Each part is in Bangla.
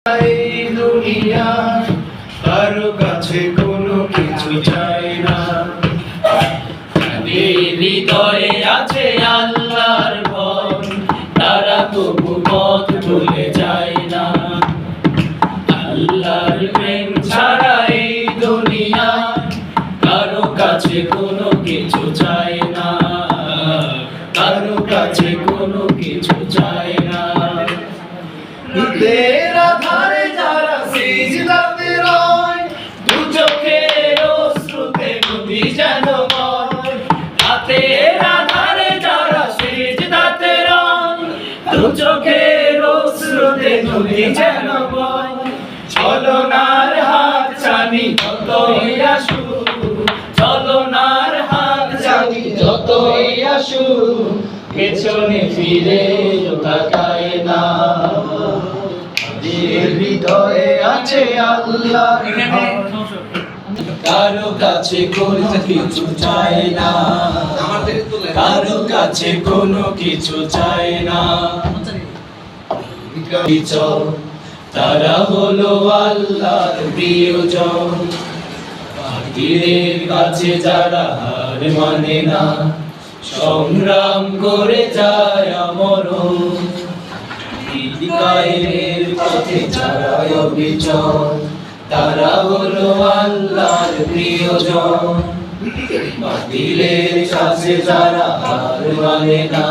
এই দুনিয়া কারো কাছে কোনো কিছু চাই না। হৃদয়ে আছে আল্লাহর ভয়, তারা তবু পথ ভুলে যায় না। আল্লাহর প্রেম ছাড়া এই দুনিয়া কারো কাছে কোনো কিছু চাই না, কারো কাছে কোনো কিছু চাই না। তেরা ধারে যারা সিজদাতে রয়, দু চোখের অশ্রুতে নদী যেন বয়। তেরা ধারে যারা সিজদাতে রয়, দু চোখের অশ্রুতে নদী যেন বয়। চলনার হাত ছানি যতই আসুক, চলনার হাত ছানি যতই আসুক, পেছনে ফিরে তাকায় না। হৃদয়ে আছে আল্লাহর ভয়, কারো কাছে কোনো কিছু চাই না, কারো কাছে কোনো কিছু চাই না। তারা হলো আল্লাহর প্রিয়জন, পীরের কাছে যারা হার মানে না, সংগ্রাম করে যায় অমরণ। কায়েমের পথে যারা অবিচল, তারা হলো আল্লাহর প্রিয়জন। বাতিলের কাছে যারা হার মানে না,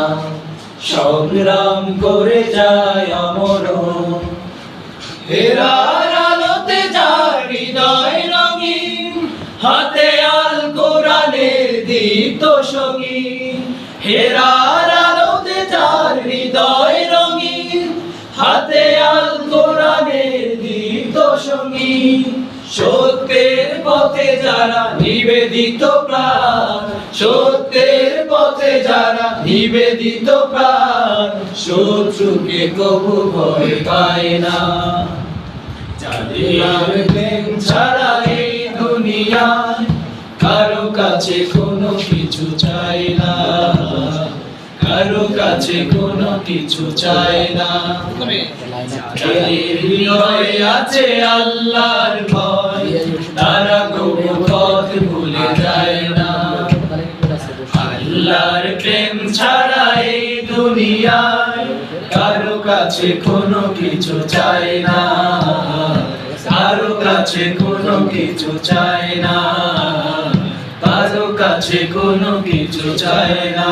সংগ্রাম করে যায় অমরণ। হেরার আলোতে যার হৃদয় রঙিন, হাতে আল কোরআনের দীপ্ত সঙ্গীন। হেরার আলোতে যার হৃদয় রঙিন, হাতে আল কোরআনের দীপ্ত সঙ্গীন। সত্যের পথে যারা নিবেদিত প্রাণ, সত্যের পথে যারা নিবেদিত প্রাণ, শত্রুকে কবু ভয় পায় না। যাদের প্রেম ছাড়া এই দুনিয়ায় কারো কাছে কোনো কিছু চাই না, কারো কাছে কোনো কিছু চাই না। হৃদয়ে আছে আল্লাহর ভয়, তারা কবু পথ ভুলে যায় না। আল্লাহর প্রেম ছাড়া এই দুনিয়ায় কারো কাছে কোনো কিছু চাই না, কারো কাছে কোনো কিছু চাই না, কারো কাছে কোনো কিছু চাই না।